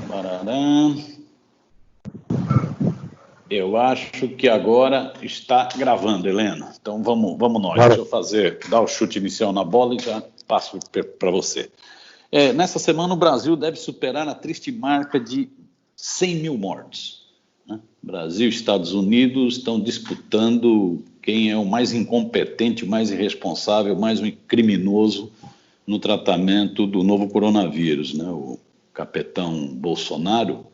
Barará. Eu acho que agora está gravando, Helena. Então vamos nós. Deixa eu dar o chute inicial na bola e já passo para você. Nessa semana o Brasil deve superar a triste marca de 100 mil mortos, né? Brasil e Estados Unidos estão disputando quem é o mais incompetente, o mais irresponsável, o mais criminoso no tratamento do novo coronavírus, né? O capitão Bolsonaro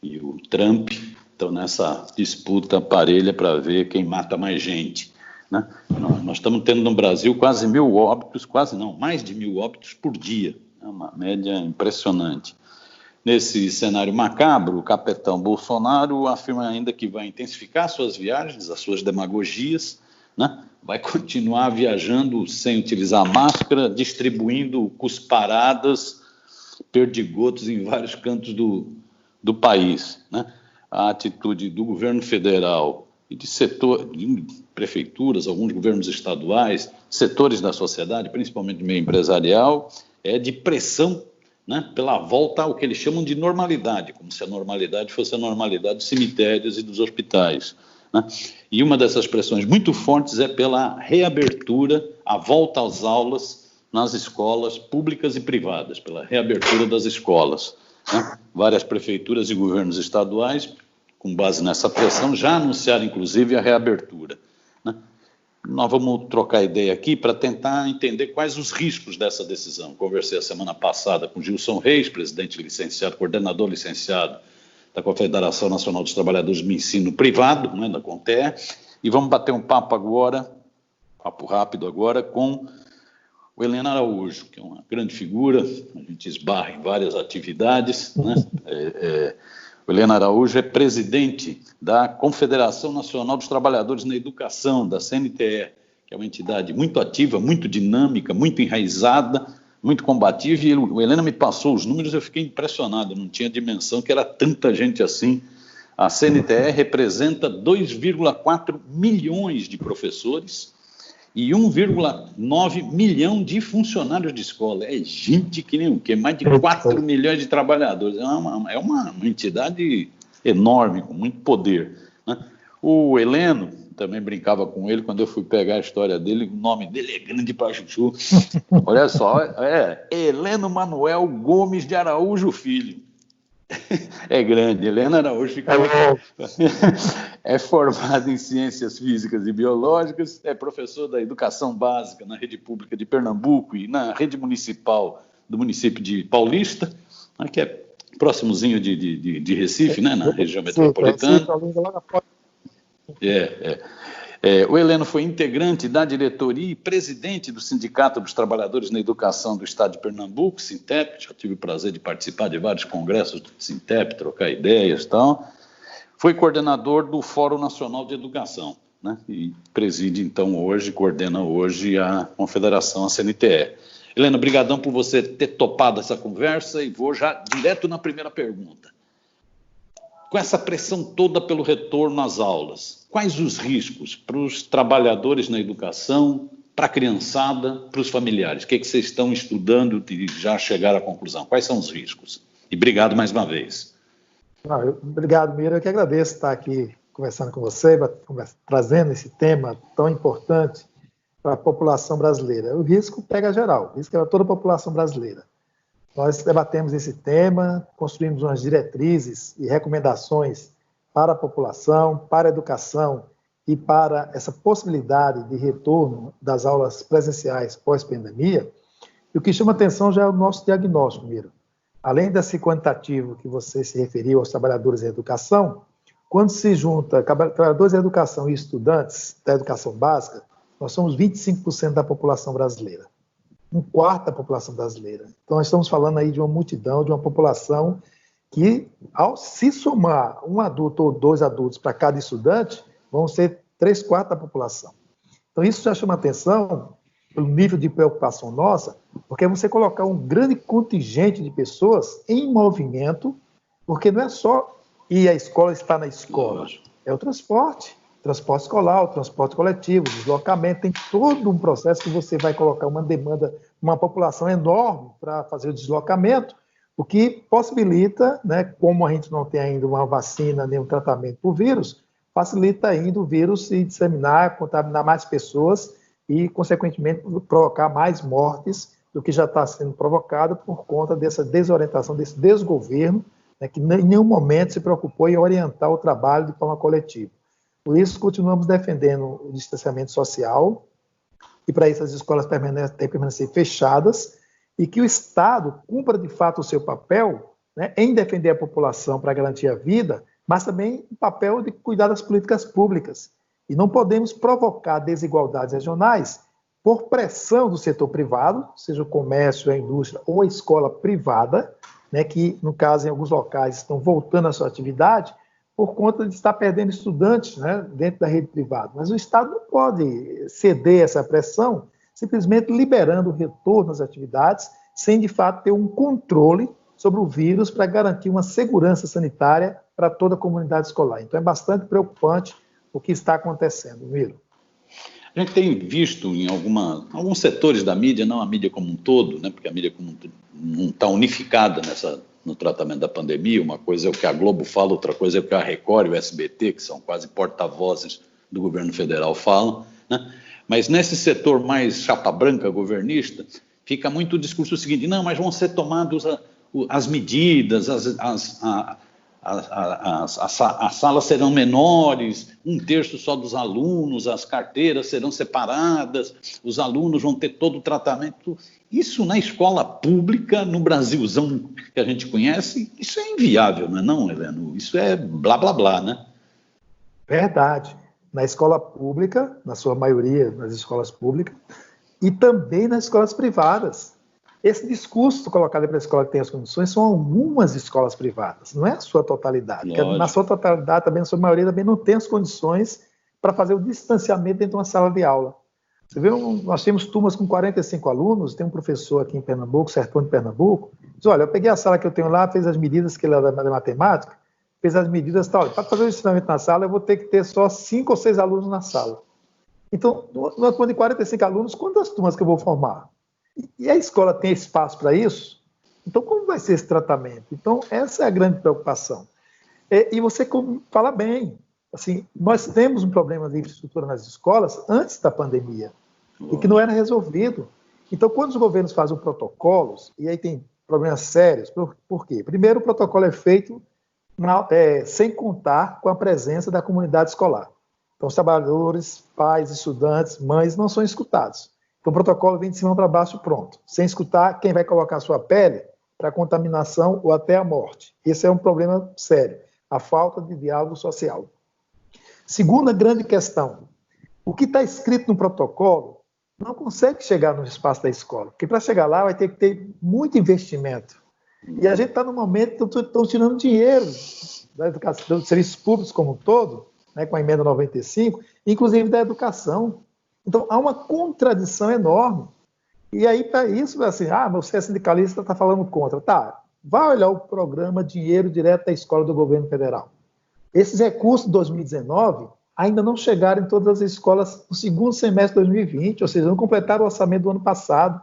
e o Trump estão nessa disputa parelha para ver quem mata mais gente, né? Nós estamos tendo no Brasil quase 1.000 óbitos, mais de 1.000 óbitos por dia, é uma média impressionante. Nesse cenário macabro, o capitão Bolsonaro afirma ainda que vai intensificar suas viagens, as suas demagogias, né? Vai continuar viajando sem utilizar máscara, distribuindo cusparadas, perdigotos em vários cantos do país, né? A atitude do governo federal e de prefeituras, alguns governos estaduais, setores da sociedade, principalmente do meio empresarial, é de pressão, né, pela volta ao que eles chamam de normalidade, como se a normalidade fosse a normalidade dos cemitérios e dos hospitais, né? E uma dessas pressões muito fortes é pela reabertura, a volta às aulas nas escolas públicas e privadas, pela reabertura das escolas, né? Várias prefeituras e governos estaduais, com base nessa pressão, já anunciaram inclusive a reabertura, né? Nós vamos trocar ideia aqui para tentar entender quais os riscos dessa decisão. Conversei a semana passada com Gilson Reis, presidente licenciado, coordenador licenciado da Confederação Nacional dos Trabalhadores do Ensino Privado, né, da CONTEA, e vamos bater um papo rápido agora, com o Heleno Araújo, que é uma grande figura, a gente esbarra em várias atividades, né? O Heleno Araújo é presidente da Confederação Nacional dos Trabalhadores na Educação, da CNTE, que é uma entidade muito ativa, muito dinâmica, muito enraizada, muito combativa, e o Heleno me passou os números, eu fiquei impressionado, não tinha dimensão que era tanta gente assim. A CNTE representa 2,4 milhões de professores e 1,9 milhão de funcionários de escola. É gente que nem o quê? Mais de 4 milhões de trabalhadores. É uma entidade enorme, com muito poder, né? O Heleno, também brincava com ele, quando eu fui pegar a história dele, o nome dele é grande para chuchu. Olha só, Heleno Manuel Gomes de Araújo Filho. É grande, Heleno Araújo é formado em Ciências Físicas e Biológicas, é professor da Educação Básica na Rede Pública de Pernambuco e na Rede Municipal do município de Paulista, né, que é próximozinho de Recife, né, na região metropolitana. O Heleno foi integrante da diretoria e presidente do Sindicato dos Trabalhadores na Educação do Estado de Pernambuco, Sintep. Já tive o prazer de participar de vários congressos do Sintep, trocar ideias e tal. Foi coordenador do Fórum Nacional de Educação, né? E preside, então, coordena hoje a Confederação, a CNTE. Heleno, brigadão por você ter topado essa conversa e vou já direto na primeira pergunta. Com essa pressão toda pelo retorno às aulas, quais os riscos para os trabalhadores na educação, para a criançada, para os familiares? O que vocês estão estudando e já chegaram à conclusão? Quais são os riscos? E obrigado mais uma vez. Obrigado, Mira. Eu que agradeço estar aqui conversando com você, trazendo esse tema tão importante para a população brasileira. O risco pega geral, o risco é para toda a população brasileira. Nós debatemos esse tema, construímos umas diretrizes e recomendações para a população, para a educação e para essa possibilidade de retorno das aulas presenciais pós-pandemia. E o que chama atenção já é o nosso diagnóstico, Miro. Além desse quantitativo que você se referiu aos trabalhadores em educação, quando se junta trabalhadores em educação e estudantes da educação básica, nós somos 25% da população brasileira. 1/4 da população brasileira. Então, nós estamos falando aí de uma multidão, de uma população que, ao se somar um adulto ou 2 adultos para cada estudante, vão ser 3/4 da população. Então, isso já chama atenção pelo nível de preocupação nossa, porque é você colocar um grande contingente de pessoas em movimento, porque não é só ir à escola, estar na escola, é o transporte escolar, o transporte coletivo, o deslocamento, tem todo um processo que você vai colocar uma demanda, uma população enorme para fazer o deslocamento, o que possibilita, né, como a gente não tem ainda uma vacina nem um tratamento para o vírus, facilita ainda o vírus se disseminar, contaminar mais pessoas e, consequentemente, provocar mais mortes do que já está sendo provocado por conta dessa desorientação, desse desgoverno, né, que em nenhum momento se preocupou em orientar o trabalho de forma coletiva. Por isso, continuamos defendendo o distanciamento social, e para isso as escolas têm que permanecer fechadas, e que o Estado cumpra de fato o seu papel, né, em defender a população para garantir a vida, mas também o papel de cuidar das políticas públicas. E não podemos provocar desigualdades regionais por pressão do setor privado, seja o comércio, a indústria ou a escola privada, né, que, no caso, em alguns locais estão voltando à sua atividade, por conta de estar perdendo estudantes, né, dentro da rede privada. Mas o Estado não pode ceder essa pressão, simplesmente liberando o retorno às atividades, sem, de fato, ter um controle sobre o vírus para garantir uma segurança sanitária para toda a comunidade escolar. Então, é bastante preocupante o que está acontecendo, Miro. A gente tem visto em alguns setores da mídia, não a mídia como um todo, né, porque a mídia como um todo não está unificada no tratamento da pandemia. Uma coisa é o que a Globo fala, outra coisa é o que a Record e o SBT, que são quase porta-vozes do governo federal, falam, né? Mas nesse setor mais chapa branca, governista, fica muito o discurso seguinte: não, mas vão ser tomadas as medidas, as salas serão menores, 1/3 só dos alunos, as carteiras serão separadas, os alunos vão ter todo o tratamento. Isso na escola pública, no Brasilzão que a gente conhece, isso é inviável, não é não, Heleno? Isso é blá, blá, blá, né? Verdade. Na escola pública, na sua maioria nas escolas públicas, e também nas escolas privadas. Esse discurso colocado para a escola que tem as condições são algumas escolas privadas, não é a sua totalidade. Na sua totalidade, também, na sua maioria, também não tem as condições para fazer o distanciamento dentro de uma sala de aula. Você vê, nós temos turmas com 45 alunos, tem um professor aqui em Pernambuco, Sertão de Pernambuco, diz: olha, eu peguei a sala que eu tenho lá, fez as medidas que ele era da matemática, fez as medidas e tal. Para fazer o ensinamento na sala, eu vou ter que ter só 5 ou 6 alunos na sala. Então, numa turma de 45 alunos, quantas turmas que eu vou formar? E a escola tem espaço para isso? Então, como vai ser esse tratamento? Então, essa é a grande preocupação. E você fala bem, assim, nós temos um problema de infraestrutura nas escolas antes da pandemia, e que não era resolvido. Então, quando os governos fazem protocolos, e aí tem problemas sérios, por quê? Primeiro, o protocolo é feito sem contar com a presença da comunidade escolar. Então, os trabalhadores, pais, estudantes, mães não são escutados. Então, o protocolo vem de cima para baixo pronto, sem escutar quem vai colocar a sua pele para a contaminação ou até a morte. Esse é um problema sério, a falta de diálogo social. Segunda grande questão: o que está escrito no protocolo não consegue chegar no espaço da escola, porque para chegar lá vai ter que ter muito investimento. E a gente está no momento que estão tirando dinheiro da educação, dos serviços públicos como um todo, né, com a emenda 95, inclusive da educação. Então, há uma contradição enorme. E aí, para isso, assim, você é sindicalista, está falando contra. Tá, vai olhar o programa Dinheiro Direto da Escola do Governo Federal. Esses recursos de 2019 ainda não chegaram em todas as escolas no segundo semestre de 2020, ou seja, não completaram o orçamento do ano passado.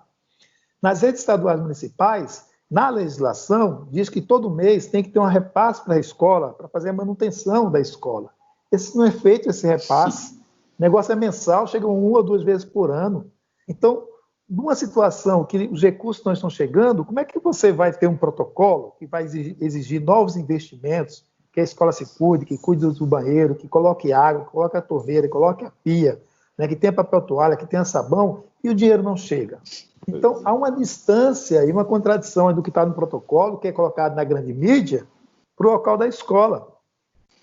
Nas redes estaduais municipais, na legislação, diz que todo mês tem que ter um repasse para a escola, para fazer a manutenção da escola. Esse não é feito, esse repasse. O negócio é mensal, chegam 1 ou 2 vezes por ano. Então, numa situação que os recursos não estão chegando, como é que você vai ter um protocolo que vai exigir novos investimentos, que a escola se cuide, que cuide do banheiro, que coloque água, que coloque a torneira, que coloque a pia, né, que tenha papel toalha, que tenha sabão, e o dinheiro não chega? Então, há uma distância e uma contradição do que está no protocolo, que é colocado na grande mídia, para o local da escola.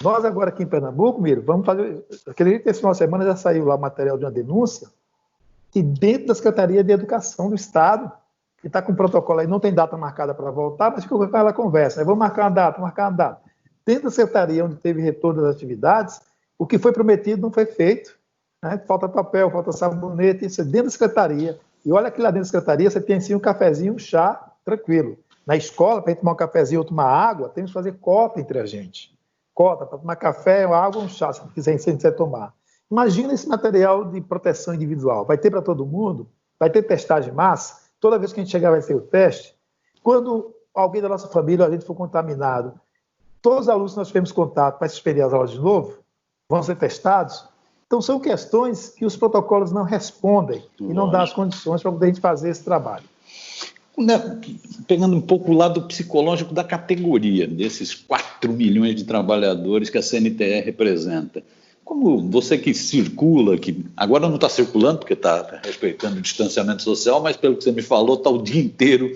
Nós agora aqui em Pernambuco, Miro, vamos fazer... Acredito que esse final de semana já saiu lá o material de uma denúncia, que dentro da Secretaria de Educação do Estado, que está com o protocolo aí, não tem data marcada para voltar, mas fica com aquela conversa, né? Vamos marcar uma data. Dentro da Secretaria, onde teve retorno das atividades, o que foi prometido não foi feito, né? Falta papel, falta sabonete, isso é dentro da Secretaria. E olha que lá dentro da Secretaria você tem assim um cafezinho, um chá, tranquilo. Na escola, para a gente tomar um cafezinho ou tomar água, temos que fazer cota entre a gente. Cota para tomar café, água ou um chá, se quiser tomar. Imagina esse material de proteção individual. Vai ter para todo mundo? Vai ter testagem de massa? Toda vez que a gente chegar vai ter o teste? Quando alguém da nossa família, a gente for contaminado, todos os alunos que nós tivemos contato para suspender as aulas de novo, vão ser testados. Então, são questões que os protocolos não respondem e não dão as condições para a gente fazer esse trabalho. Pegando um pouco o lado psicológico da categoria, desses 4 milhões de trabalhadores que a CNTE representa, como você que circula, que agora não está circulando porque está respeitando o distanciamento social, mas pelo que você me falou, está o dia inteiro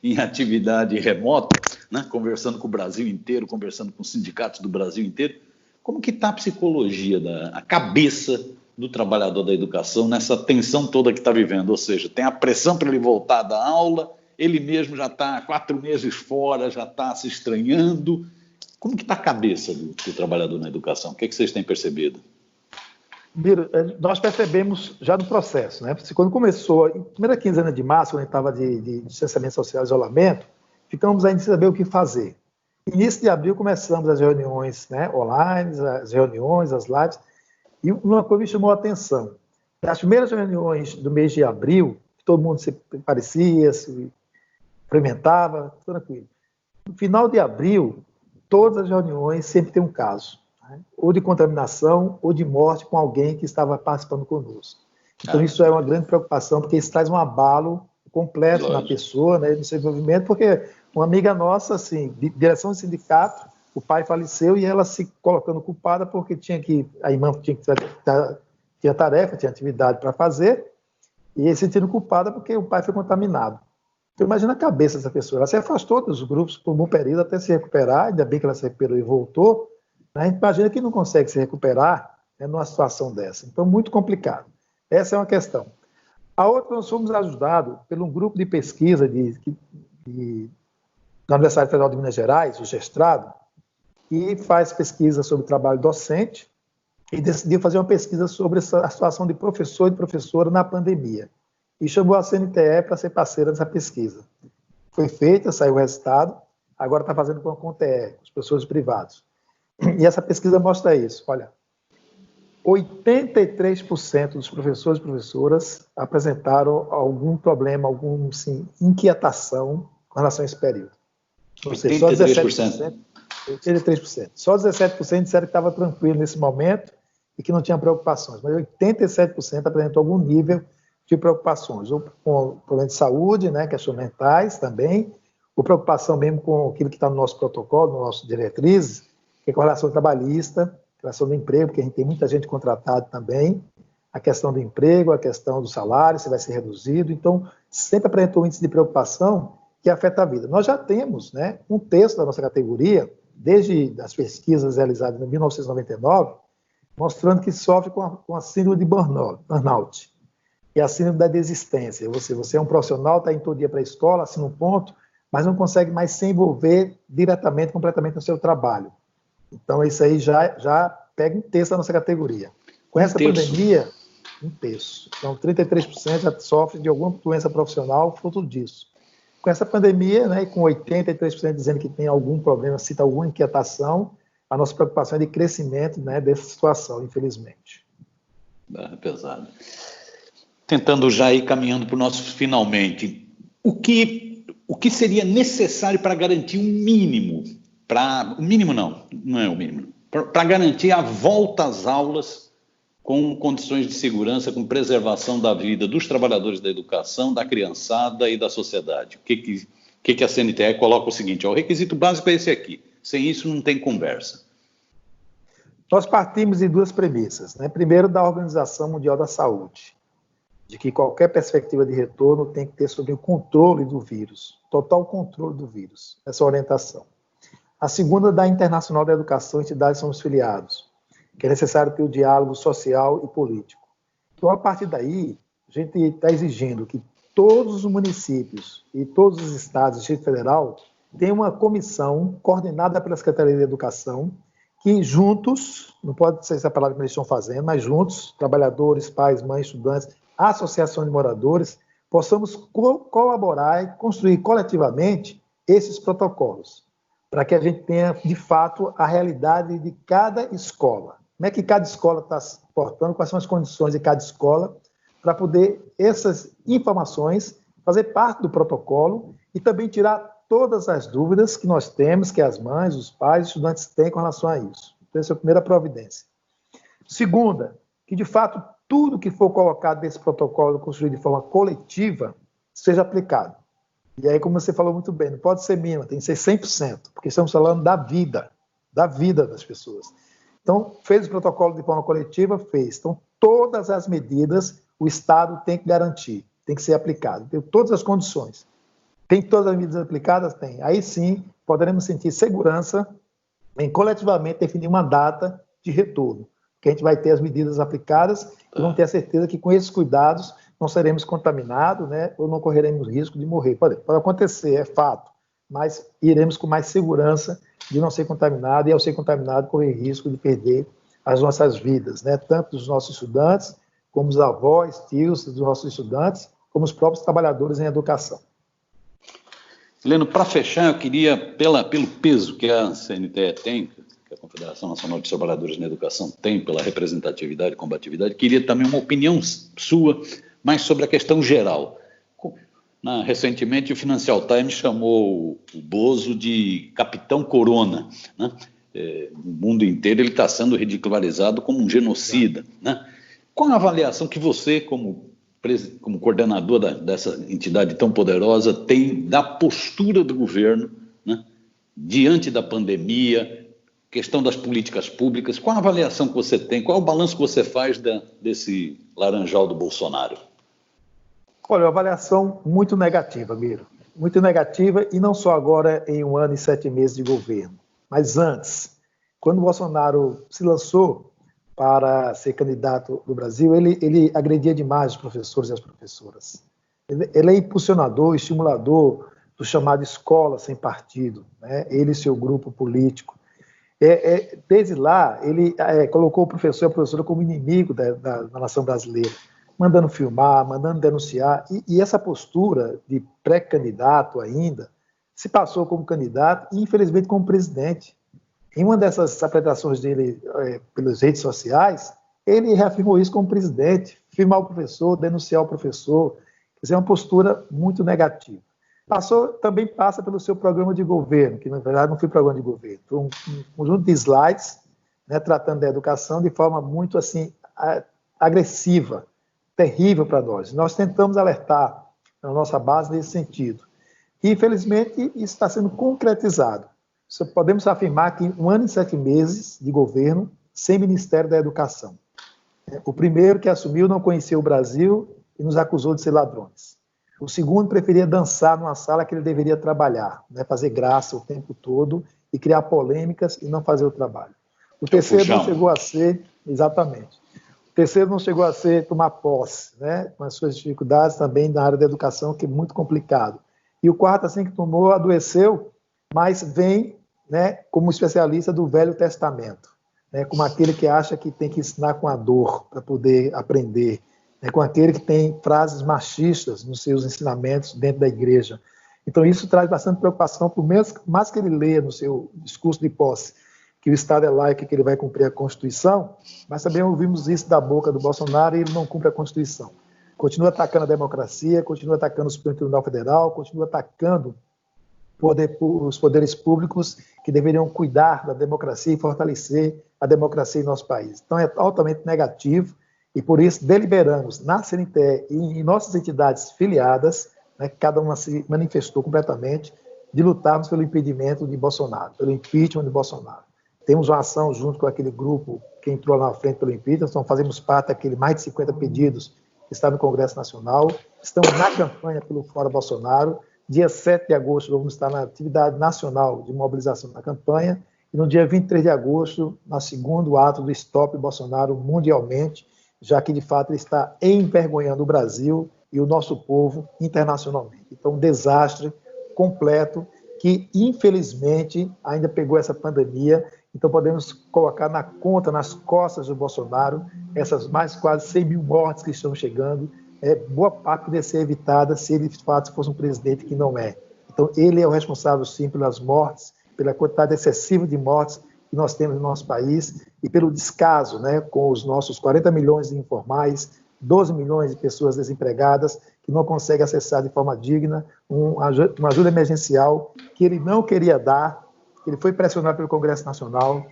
em atividade remota, né? Conversando com o Brasil inteiro, conversando com os sindicatos do Brasil inteiro, como que está a psicologia, a cabeça do trabalhador da educação nessa tensão toda que está vivendo? Ou seja, tem a pressão para ele voltar da aula, ele mesmo já está 4 meses fora, já está se estranhando. Como que está a cabeça do trabalhador na educação? O que vocês têm percebido? Miro, nós percebemos já no processo, né? Quando começou, em primeira quinzena de março, quando a gente estava de distanciamento social e isolamento, ficamos ainda sem saber o que fazer. Início de abril começamos as reuniões, né, online, as reuniões, as lives, e uma coisa me chamou a atenção. As primeiras reuniões do mês de abril, todo mundo se parecia, se cumprimentava, tranquilo. No final de abril, todas as reuniões sempre tem um caso, né? Ou de contaminação ou de morte com alguém que estava participando conosco. Então, isso é uma grande preocupação, porque isso traz um abalo completo na pessoa, né, no seu desenvolvimento, porque uma amiga nossa, assim, de direção do sindicato, o pai faleceu e ela se colocando culpada porque a irmã tinha tarefa, tinha atividade para fazer, e se sentindo culpada porque o pai foi contaminado. Então, imagina a cabeça dessa pessoa. Ela se afastou dos grupos por um bom período até se recuperar, ainda bem que ela se recuperou e voltou. Né? A gente imagina que não consegue se recuperar, né, numa situação dessa. Então, muito complicado. Essa é uma questão. A outra, nós fomos ajudados por um grupo de pesquisa da Universidade Federal de Minas Gerais, o GESTRADO, que faz pesquisa sobre trabalho docente e decidiu fazer uma pesquisa sobre a situação de professor e professora na pandemia. E chamou a CNTE para ser parceira dessa pesquisa. Foi feita, saiu o resultado, agora está fazendo com a CONTE, os professores privados. E essa pesquisa mostra isso. Olha, 83% dos professores e professoras apresentaram algum problema, alguma inquietação com relação a esse período. Ou seja, só 17%. 83%. Só 17% disseram que estava tranquilo nesse momento e que não tinha preocupações, mas 87% apresentou algum nível de preocupações, ou com problema de saúde, né, questões mentais também, ou preocupação mesmo com aquilo que está no nosso protocolo, no nosso diretrizes, que é com a relação trabalhista, relação do emprego, porque a gente tem muita gente contratada também, a questão do emprego, a questão do salário, se vai ser reduzido, então sempre apresentou um índice de preocupação que afeta a vida. Nós já temos, né, um terço da nossa categoria, desde as pesquisas realizadas em 1999, mostrando que sofre com a síndrome de burnout, que é a síndrome da desistência. Você é um profissional, está indo todo dia para a escola, assina um ponto, mas não consegue mais se envolver diretamente, completamente no seu trabalho. Então, isso aí já pega um terço da nossa categoria. Com essa pandemia, um terço. Então, 33% já sofre de alguma doença profissional fruto disso. Com essa pandemia, né, e com 83% dizendo que tem algum problema, cita alguma inquietação, a nossa preocupação é de crescimento, né, dessa situação, infelizmente. É pesado. Tentando já ir caminhando para o nosso finalmente, o que seria necessário para garantir um mínimo, o mínimo não é o mínimo, para garantir a volta às aulas com condições de segurança, com preservação da vida dos trabalhadores da educação, da criançada e da sociedade? O que a CNTE coloca o seguinte: o requisito básico é esse aqui, sem isso não tem conversa. Nós partimos de duas premissas, né? Primeiro, da Organização Mundial da Saúde, de que qualquer perspectiva de retorno tem que ter sobre o controle do vírus, total controle do vírus, essa orientação. A segunda, da Internacional da Educação, entidades somos filiados, que é necessário ter o diálogo social e político. Então, a partir daí, a gente está exigindo que todos os municípios e todos os estados e Distrito Federal tenham uma comissão coordenada pela Secretaria de Educação, que juntos, não pode ser essa palavra que eles estão fazendo, mas juntos, trabalhadores, pais, mães, estudantes, associação de moradores, possamos colaborar e construir coletivamente esses protocolos, para que a gente tenha, de fato, a realidade de cada escola. Como é que cada escola está se portando, quais são as condições de cada escola, para poder essas informações fazer parte do protocolo e também tirar todas as dúvidas que nós temos, que as mães, os pais, os estudantes têm com relação a isso. Então, essa é a primeira providência. Segunda, que de fato tudo que for colocado nesse protocolo construído de forma coletiva seja aplicado. E aí, como você falou muito bem, não pode ser mínima, tem que ser 100%, porque estamos falando da vida das pessoas. Então, fez o protocolo de forma coletiva? Fez. Então, todas as medidas o Estado tem que garantir, tem que ser aplicado, tem todas as condições. Tem todas as medidas aplicadas? Tem. Aí sim, poderemos sentir segurança em coletivamente definir uma data de retorno, que a gente vai ter as medidas aplicadas e vamos ter a certeza que com esses cuidados não seremos contaminados, né, ou não correremos risco de morrer. Pode acontecer, é fato, mas iremos com mais segurança de não ser contaminado e, ao ser contaminado, correr risco de perder as nossas vidas, né, tanto dos nossos estudantes, como os avós, tios dos nossos estudantes, como os próprios trabalhadores em educação. Heleno, para fechar, eu queria, pelo peso que a CNTE tem, que a Confederação Nacional dos Trabalhadores na Educação tem, pela representatividade e combatividade, queria também uma opinião sua, mais sobre a questão geral. Recentemente, o Financial Times chamou o Bozo de Capitão Corona, né? No mundo inteiro ele está sendo ridicularizado como um genocida, né? Qual a avaliação que você, como coordenador dessa entidade tão poderosa, tem da postura do governo, né, diante da pandemia, questão das políticas públicas? Qual a avaliação que você tem, qual é o balanço que você faz desse laranjal do Bolsonaro? Olha, uma avaliação muito negativa, Miro. Muito negativa, e não só agora em 1 ano e 7 meses de governo, mas antes. Quando o Bolsonaro se lançou para ser candidato do Brasil, ele agredia demais os professores e as professoras. Ele é impulsionador, estimulador do chamado escola sem partido, né? Ele e seu grupo político. Desde lá, ele colocou o professor e a professora como inimigo da nação brasileira, mandando filmar, mandando denunciar, e essa postura de pré-candidato ainda se passou como candidato e, infelizmente, como presidente. Em uma dessas apresentações dele pelas redes sociais, ele reafirmou isso como presidente, filmar o professor, denunciar o professor. Quer dizer, é uma postura muito negativa. Também passa pelo seu programa de governo, que na verdade não foi programa de governo, foi um conjunto de slides, né, tratando da educação de forma muito assim agressiva, terrível para nós. Nós tentamos alertar na nossa base nesse sentido. E, infelizmente, isso está sendo concretizado. Podemos afirmar que 1 ano e 7 meses de governo sem Ministério da Educação. O primeiro que assumiu não conhecia o Brasil e nos acusou de ser ladrões. O segundo preferia dançar numa sala que ele deveria trabalhar, né, fazer graça o tempo todo e criar polêmicas e não fazer o trabalho. O terceiro não chegou a ser, exatamente, o terceiro não chegou a ser tomar posse, né, com as suas dificuldades também na área da educação, que é muito complicado. E o quarto, assim que tomou, adoeceu, mas vem, né, como especialista do Velho Testamento, né, como aquele que acha que tem que ensinar com a dor para poder aprender, né, com aquele que tem frases machistas nos seus ensinamentos dentro da igreja. Então isso traz bastante preocupação, por mais que ele leia no seu discurso de posse que o Estado é laico e que ele vai cumprir a Constituição, mas também ouvimos isso da boca do Bolsonaro e ele não cumpre a Constituição. Continua atacando a democracia, continua atacando o Supremo Tribunal Federal, continua atacando os poderes públicos que deveriam cuidar da democracia e fortalecer a democracia em nosso país. Então é altamente negativo e por isso deliberamos na CNTE e em nossas entidades filiadas, né, cada uma se manifestou completamente, de lutarmos pelo impedimento de Bolsonaro, pelo impeachment de Bolsonaro. Temos uma ação junto com aquele grupo que entrou lá na frente pelo impeachment, então fazemos parte daquele mais de 50 pedidos que está no Congresso Nacional, estamos na campanha pelo Fora Bolsonaro. Dia 7 de agosto vamos estar na atividade nacional de mobilização da campanha e no dia 23 de agosto, no segundo ato do Stop Bolsonaro mundialmente, já que de fato ele está envergonhando o Brasil e o nosso povo internacionalmente. Então, um desastre completo que, infelizmente, ainda pegou essa pandemia. Então, podemos colocar na conta, nas costas do Bolsonaro, essas mais quase 100 mil mortes que estão chegando. Boa parte poderia ser evitada se ele, de fato, fosse um presidente que não é. Então, ele é o responsável, sim, pelas mortes, pela quantidade excessiva de mortes que nós temos no nosso país e pelo descaso, né, com os nossos 40 milhões de informais, 12 milhões de pessoas desempregadas, que não consegue acessar de forma digna uma ajuda emergencial que ele não queria dar. Ele foi pressionado pelo Congresso Nacional.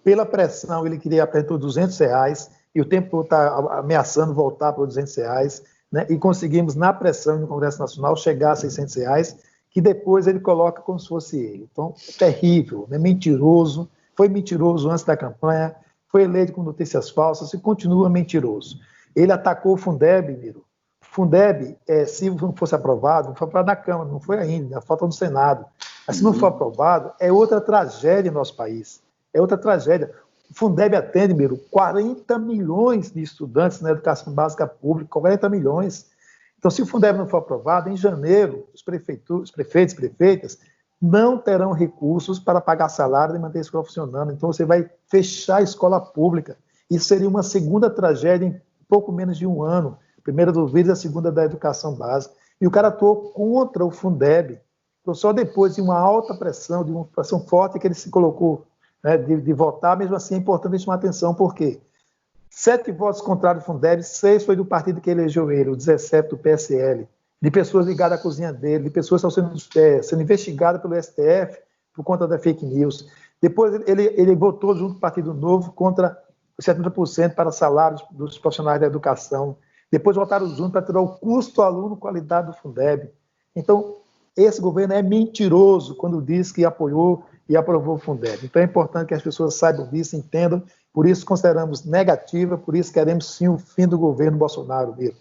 Pela pressão, ele queria apresentar R$200, e o tempo está ameaçando voltar para os R$200, né? E conseguimos, na pressão no Congresso Nacional, chegar a R$600, que depois ele coloca como se fosse ele. Então, terrível, né? Mentiroso, foi mentiroso antes da campanha, foi eleito com notícias falsas e continua mentiroso. Ele atacou o Fundeb, Miro. Fundeb, se não fosse aprovado, não foi aprovado na Câmara, não foi ainda, falta no Senado. Mas se não for aprovado, é outra tragédia no nosso país. É outra tragédia. O Fundeb atende, Miro, 40 milhões de estudantes na educação básica pública, 40 milhões. Então, se o Fundeb não for aprovado, em janeiro, os prefeitos e prefeitas não terão recursos para pagar salário e manter a escola funcionando. Então, você vai fechar a escola pública. Isso seria uma segunda tragédia em pouco menos de um ano. A primeira do vírus e a segunda da educação básica. E o cara atuou contra o Fundeb. Então, só depois de uma alta pressão, de uma pressão forte, que ele se colocou, né, de votar. Mesmo assim, é importante chamar atenção, porque 7 votos contrários do Fundeb, 6 foi do partido que elegeu ele, o 17 do PSL, de pessoas ligadas à cozinha dele, de pessoas que estão sendo investigadas pelo STF por conta da fake news. Depois ele votou junto com o Partido Novo contra os 70% para salários dos profissionais da educação. Depois votaram junto para tirar o custo aluno, qualidade do Fundeb. Então, esse governo é mentiroso quando diz que apoiou e aprovou o Fundeb. Então é importante que as pessoas saibam disso, entendam, por isso consideramos negativa, por isso queremos sim o fim do governo Bolsonaro mesmo.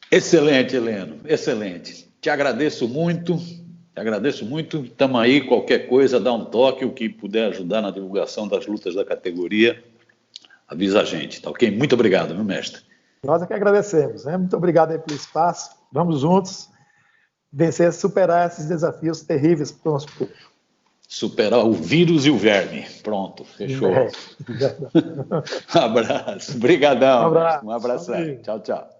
Excelente, Heleno, excelente. Te agradeço muito, estamos aí, qualquer coisa, dá um toque, o que puder ajudar na divulgação das lutas da categoria, avisa a gente, tá ok? Muito obrigado, meu mestre. Nós é que agradecemos, né? Muito obrigado aí pelo espaço, vamos juntos vencer, superar esses desafios terríveis para o nosso povo. Superar o vírus e o verme. Pronto, fechou. Um abraço. Obrigadão. Um abraço. Tchau, tchau.